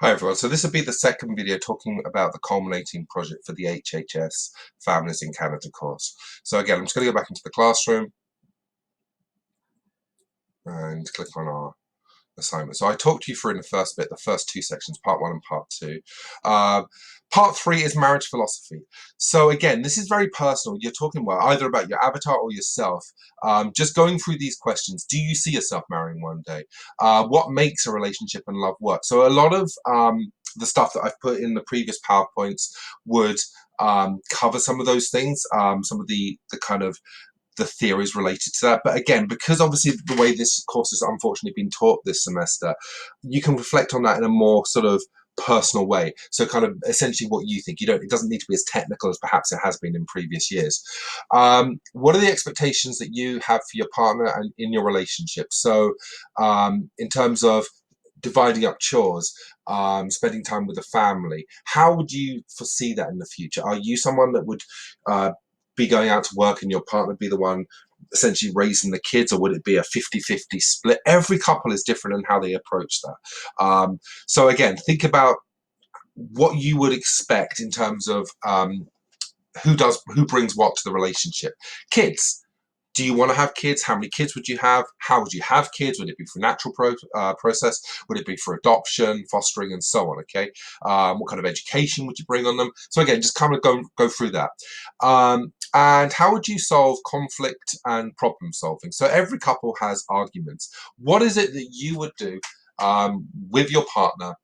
Hi everyone, so this will be the second video talking about the culminating project for the HHS Families in Canada course. So again, I'm just going to go back into the classroom and click on our assignment. So I talked you through in the first bit, the first two sections, part one and part two. Part three is marriage philosophy. So again, this is very personal. You're talking either about your avatar or yourself. Just going through these questions. Do you see yourself marrying one day? What makes a relationship and love work? So a lot of the stuff that I've put in the previous PowerPoints would cover some of those things, some of the kind of the theories related to that. But again, because obviously the way this course has unfortunately been taught this semester, you can reflect on that in a more sort of personal way. So kind of essentially what you think. It doesn't need to be as technical as perhaps it has been in previous years. What are the expectations that you have for your partner and in your relationship? So in terms of dividing up chores, spending time with the family, how would you foresee that in the future? Are you someone that would be going out to work and your partner be the one essentially raising the kids, or would it be a 50-50 split? Every couple is different in how they approach that. So again, think about what you would expect in terms of who brings what to the relationship. Kids. Do you want to have kids? How many kids would you have? How would you have kids? Would it be through natural process? Would it be for adoption, fostering, and so on? Okay. What kind of education would you bring on them? So again, just kind of go through that. And how would you solve conflict and problem solving? So every couple has arguments. What is it that you would do with your partner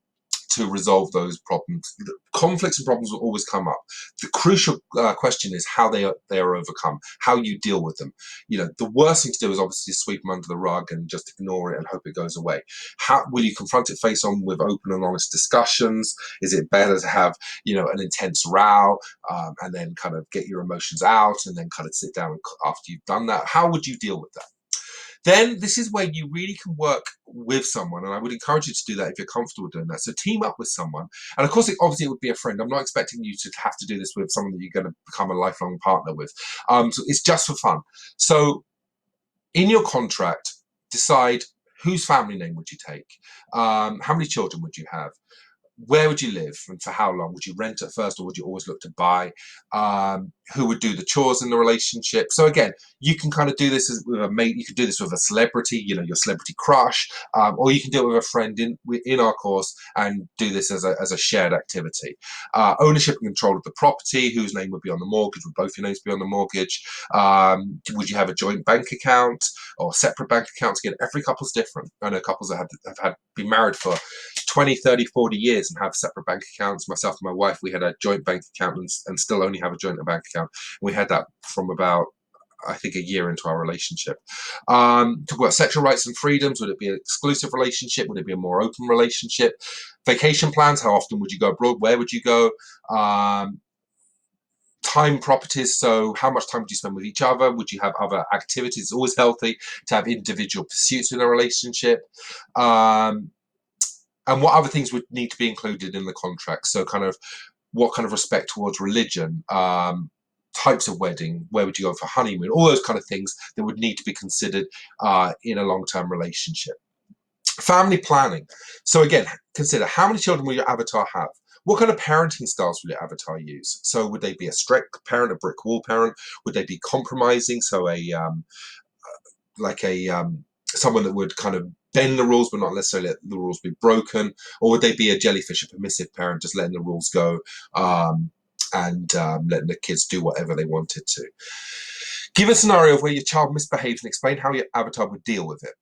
to resolve those problems? Conflicts and problems will always come up. The crucial question is how they are overcome, how you deal with them. The worst thing to do is obviously sweep them under the rug and just ignore it and hope it goes away. How will you confront it face on with open and honest discussions? Is it better to have an intense row and then kind of get your emotions out and then kind of sit down after you've done that? How would you deal with that? Then this is where you really can work with someone, and I would encourage you to do that if you're comfortable doing that. So team up with someone, and of course, obviously, it would be a friend. I'm not expecting you to have to do this with someone that you're going to become a lifelong partner with. So it's just for fun. So in your contract, decide whose family name would you take, how many children would you have, where would you live and for how long? Would you rent at first, or would you always look to buy? Who would do the chores in the relationship? So again, you can kind of do this with a mate. You could do this with a celebrity, your celebrity crush, or you can do it with a friend in our course and do this as a shared activity. Ownership and control of the property. Whose name would be on the mortgage? Would both your names be on the mortgage? Would you have a joint bank account or separate bank accounts? Again, every couple's different. I know couples that have been married for 20, 30, 40 years and have separate bank accounts. Myself and my wife, we had a joint bank account and still only have a joint bank account. We had that from about, I think, a year into our relationship. Talk about sexual rights and freedoms. Would it be an exclusive relationship? Would it be a more open relationship? Vacation plans. How often would you go abroad? Where would you go? Time properties, so how much time would you spend with each other? Would you have other activities? It's always healthy to have individual pursuits in a relationship. And what other things would need to be included in the contract? So kind of what kind of respect towards religion, types of wedding, where would you go for honeymoon, all those kind of things that would need to be considered in a long-term relationship. Family planning. So again, consider how many children will your avatar have? What kind of parenting styles will your avatar use? So would they be a strict parent, a brick wall parent? Would they be compromising? So someone that would kind of bend the rules but not necessarily let the rules be broken? Or would they be a jellyfish, a permissive parent, just letting the rules go and letting the kids do whatever they wanted to? Give a scenario of where your child misbehaves and explain how your avatar would deal with it.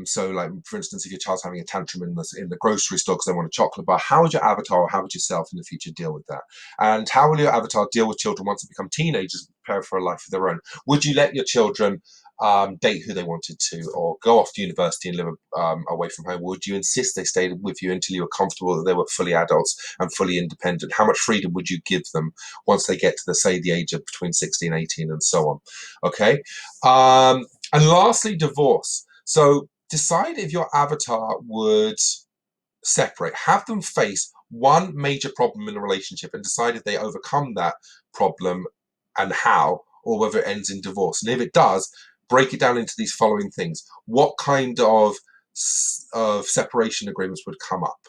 So like, for instance, if your child's having a tantrum in the grocery store because they want a chocolate bar, how would your avatar or how would yourself in the future deal with that? And how will your avatar deal with children once they become teenagers and prepare for a life of their own? Would you let your children date who they wanted to, or go off to university and live away from home? Would you insist they stayed with you until you were comfortable that they were fully adults and fully independent? How much freedom would you give them once they get to the age of between 16 and 18 and so on? Okay. And lastly, divorce. So decide if your avatar would separate, have them face one major problem in a relationship and decide if they overcome that problem and how, or whether it ends in divorce. And if it does, break it down into these following things. What kind of separation agreements would come up?